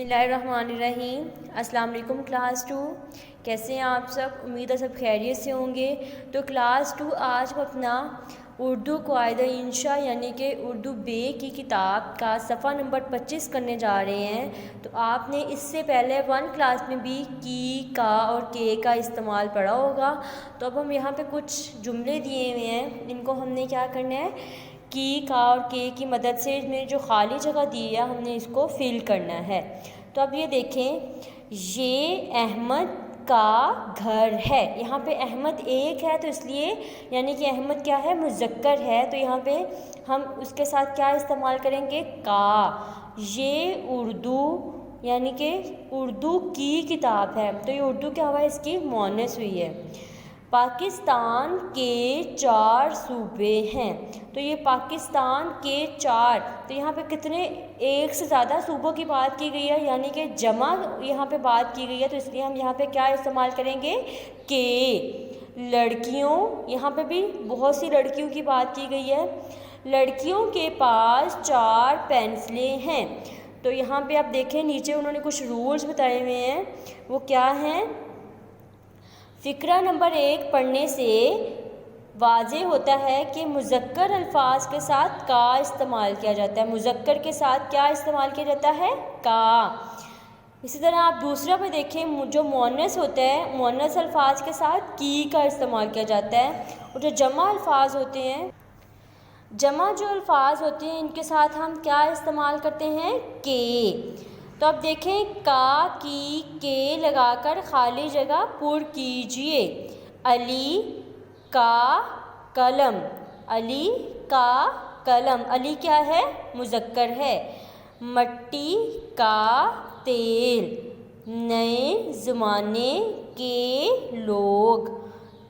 اللہ الرحمن الرحیم۔ السلام علیکم کلاس 2، کیسے ہیں آپ سب؟ امید ہے سب خیریت سے ہوں گے۔ تو کلاس 2 آج ہم اپنا اردو قواعد انشاء یعنی کہ اردو بے کی کتاب کا صفحہ نمبر 25 کرنے جا رہے ہیں۔ تو آپ نے اس سے پہلے 1 کلاس میں بھی کی، کا اور کے کا استعمال پڑھا ہوگا۔ تو اب ہم یہاں پہ کچھ جملے دیے ہوئے ہیں، ان کو ہم نے کیا کرنا ہے، کی، کا اور کے کی مدد سے اس میں جو خالی جگہ دی ہے ہم نے اس کو فل کرنا ہے۔ تو اب یہ دیکھیں، یہ احمد کا گھر ہے۔ یہاں پہ احمد ایک ہے تو اس لیے یعنی کہ احمد کیا ہے، مذکر ہے، تو یہاں پہ ہم اس کے ساتھ کیا استعمال کریں گے، کا۔ یہ اردو یعنی کہ اردو کی کتاب ہے، تو یہ اردو کیا ہوا ہے، اس کی مؤنث ہوئی ہے۔ پاکستان کے 4 صوبے ہیں، تو یہ پاکستان کے 4، تو یہاں پہ کتنے، ایک سے زیادہ صوبوں کی بات کی گئی ہے، یعنی کہ جمع یہاں پہ بات کی گئی ہے، تو اس لیے ہم یہاں پہ کیا استعمال کریں گے، کہ۔ لڑکیوں، یہاں پہ بھی بہت سی لڑکیوں کی بات کی گئی ہے۔ لڑکیوں کے پاس 4 پینسلیں ہیں، تو یہاں پہ آپ دیکھیں نیچے انہوں نے کچھ رولز بتائے ہوئے ہیں، وہ کیا ہیں۔ فقرہ نمبر 1 پڑھنے سے واضح ہوتا ہے کہ مذکر الفاظ کے ساتھ کا استعمال کیا جاتا ہے۔ مذکر کے ساتھ کیا استعمال کیا جاتا ہے، کا۔ اسی طرح آپ دوسرا پہ دیکھیں، جو مؤنث ہوتا ہے، مؤنث الفاظ کے ساتھ کی کا استعمال کیا جاتا ہے، اور جو جمع الفاظ ہوتے ہیں، جمع جو الفاظ ہوتے ہیں ان کے ساتھ ہم کیا استعمال کرتے ہیں، کے۔ تو اب دیکھیں، کا، کی، کے لگا کر خالی جگہ پر کیجئے۔ علی کا قلم، علی کا قلم، علی کیا ہے، مذکر ہے۔ مٹی کا تیل، نئے زمانے کے لوگ۔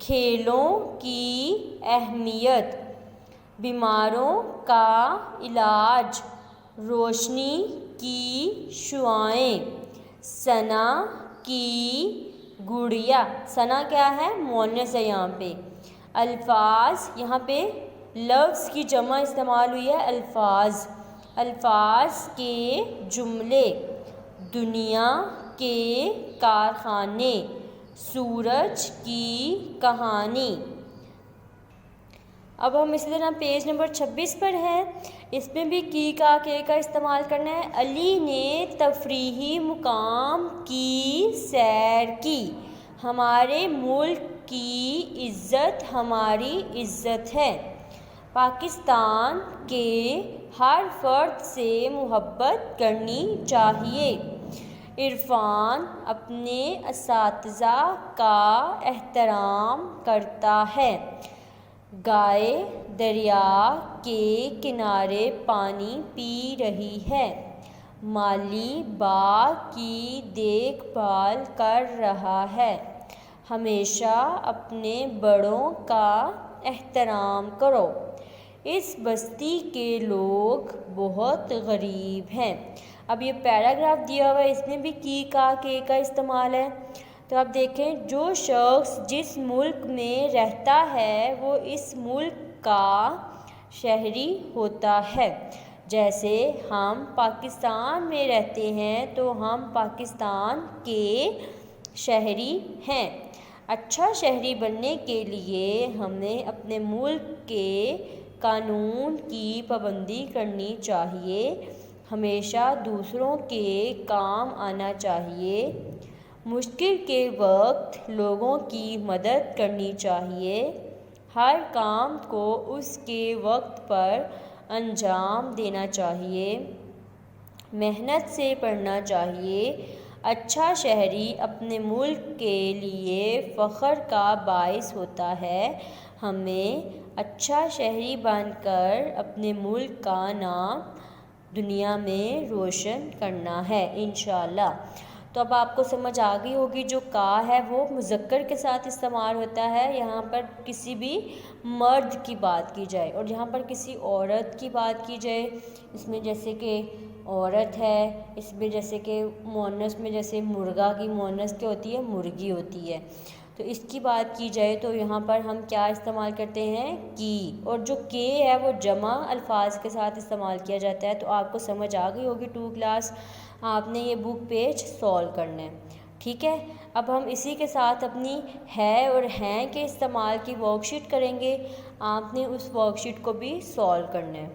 کھیلوں کی اہمیت، بیماروں کا علاج، روشنی کی شعاعیں۔ ثنا کی گڑیا، ثنا کیا ہے، مؤنث ہے یہاں پہ۔ الفاظ، یہاں پہ لفظ کی جمع استعمال ہوئی ہے، الفاظ۔ الفاظ کے جملے، دنیا کے کارخانے، سورج کی کہانی۔ اب ہم اسی طرح پیج نمبر 26 پر ہیں، اس میں بھی کی، کا، کے کا استعمال کرنا ہے۔ علی نے تفریحی مقام کی سیر کی۔ ہمارے ملک کی عزت ہماری عزت ہے۔ پاکستان کے ہر فرد سے محبت کرنی چاہیے۔ عرفان اپنے اساتذہ کا احترام کرتا ہے۔ گائے دریا کے کنارے پانی پی رہی ہے۔ مالی باغ کی دیکھ بھال کر رہا ہے۔ ہمیشہ اپنے بڑوں کا احترام کرو۔ اس بستی کے لوگ بہت غریب ہیں۔ اب یہ پیراگراف دیا ہوا ہے، اس میں بھی کی، کا، کے کا استعمال ہے۔ تو آپ دیکھیں، جو شخص جس ملک میں رہتا ہے وہ اس ملک کا شہری ہوتا ہے۔ جیسے ہم پاکستان میں رہتے ہیں تو ہم پاکستان کے شہری ہیں۔ اچھا شہری بننے کے لیے ہمیں اپنے ملک کے قانون کی پابندی کرنی چاہیے۔ ہمیشہ دوسروں کے کام آنا چاہیے۔ مشکل کے وقت لوگوں کی مدد کرنی چاہیے۔ ہر کام کو اس کے وقت پر انجام دینا چاہیے۔ محنت سے پڑھنا چاہیے۔ اچھا شہری اپنے ملک کے لیے فخر کا باعث ہوتا ہے۔ ہمیں اچھا شہری بن کر اپنے ملک کا نام دنیا میں روشن کرنا ہے انشاءاللہ۔ تو اب آپ کو سمجھ آ گئی ہوگی، جو کا ہے وہ مذکر کے ساتھ استعمال ہوتا ہے، یہاں پر کسی بھی مرد کی بات کی جائے، اور یہاں پر کسی عورت کی بات کی جائے، اس میں جیسے کہ عورت ہے، اس میں جیسے کہ مؤنث میں جیسے مرغا کی مؤنث کیا ہوتی ہے، مرغی ہوتی ہے، تو اس کی بات کی جائے تو یہاں پر ہم کیا استعمال کرتے ہیں، کی۔ اور جو کے ہے وہ جمع الفاظ کے ساتھ استعمال کیا جاتا ہے۔ تو آپ کو سمجھ آ گئی ہوگی 2 کلاس۔ آپ نے یہ بک پیج سولو کرنا ہے، ٹھیک ہے۔ اب ہم اسی کے ساتھ اپنی ہے اور ہیں کے استعمال کی ورک شیٹ کریں گے، آپ نے اس ورک شیٹ کو بھی سولو کرنا ہے۔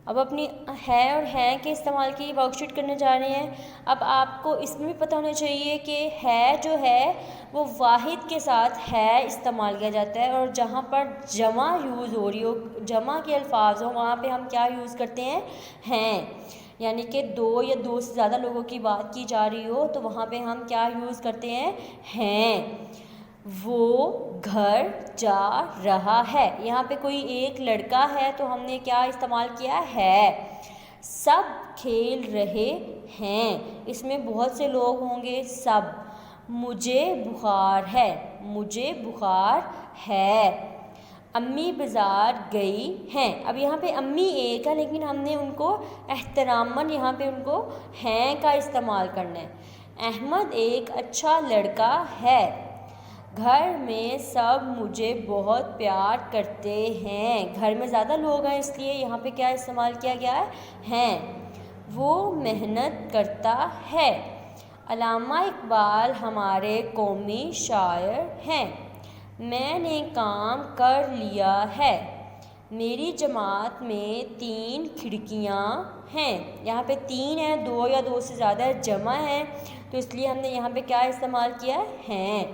اب اپنی ہے اور ہیں کے استعمال کی ورک شیٹ کرنے جا رہے ہیں۔ اب آپ کو اس میں بھی پتہ ہونا چاہیے کہ ہے جو ہے وہ واحد کے ساتھ ہے استعمال کیا جاتا ہے، اور جہاں پر جمع یوز ہو رہی ہو، جمع کے الفاظ ہوں، وہاں پہ ہم کیا یوز کرتے ہیں یعنی کہ دو یا دو سے زیادہ لوگوں کی بات کی جا رہی ہو تو وہاں پہ ہم کیا یوز کرتے ہیں۔ وہ گھر جا رہا ہے، یہاں پہ کوئی ایک لڑکا ہے تو ہم نے کیا استعمال کیا ہے۔ سب کھیل رہے ہیں، اس میں بہت سے لوگ ہوں گے، سب۔ مجھے بخار ہے، مجھے بخار ہے۔ امی بازار گئی ہیں، اب یہاں پہ امی ایک ہے لیکن ہم نے ان کو احتراماً یہاں پہ ان کو ہیں کا استعمال کرنا ہے۔ احمد ایک اچھا لڑکا ہے۔ گھر میں سب مجھے بہت پیار کرتے ہیں، گھر میں زیادہ لوگ ہیں اس لیے یہاں پہ کیا استعمال کیا گیا ہے۔ وہ محنت کرتا ہے۔ علامہ اقبال ہمارے قومی شاعر ہیں۔ میں نے کام کر لیا ہے۔ میری جماعت میں 3 کھڑکیاں ہیں، یہاں پہ 3 ہیں، 2 یا 2 سے زیادہ جمع ہیں تو اس لیے ہم نے یہاں پہ کیا استعمال کیا ہے۔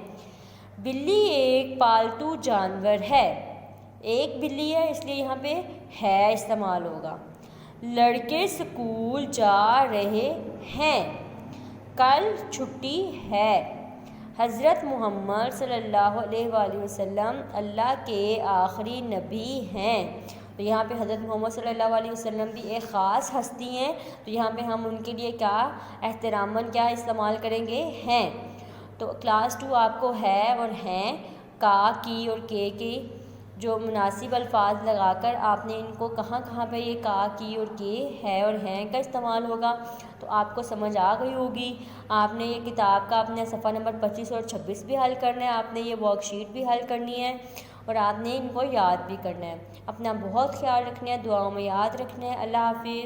بلی ایک پالتو جانور ہے، ایک بلی ہے اس لیے یہاں پہ ہے استعمال ہوگا۔ لڑکے اسکول جا رہے ہیں، کل چھٹی ہے۔ حضرت محمد صلی اللہ علیہ وآلہ وسلم اللہ کے آخری نبی ہیں، تو یہاں پہ حضرت محمد صلی اللہ علیہ وسلم بھی ایک خاص ہستی ہیں تو یہاں پہ ہم ان کے لیے کیا احتراماً کیا استعمال کریں گے ہیں۔ تو کلاس 2 آپ کو ہے اور ہیں کا کی اور کے جو مناسب الفاظ لگا کر آپ نے ان کو کہاں کہاں پہ یہ کا کی اور کے ہے اور ہیں کا استعمال ہوگا تو آپ کو سمجھ آ گئی ہوگی۔ آپ نے یہ کتاب کا اپنے صفحہ نمبر 25 اور 26 بھی حل کرنا ہے، آپ نے یہ ورک شیٹ بھی حل کرنی ہے اور آپ نے ان کو یاد بھی کرنا ہے۔ اپنا بہت خیال رکھنا ہے، دعاؤں میں یاد رکھنا ہے۔ اللہ حافظ۔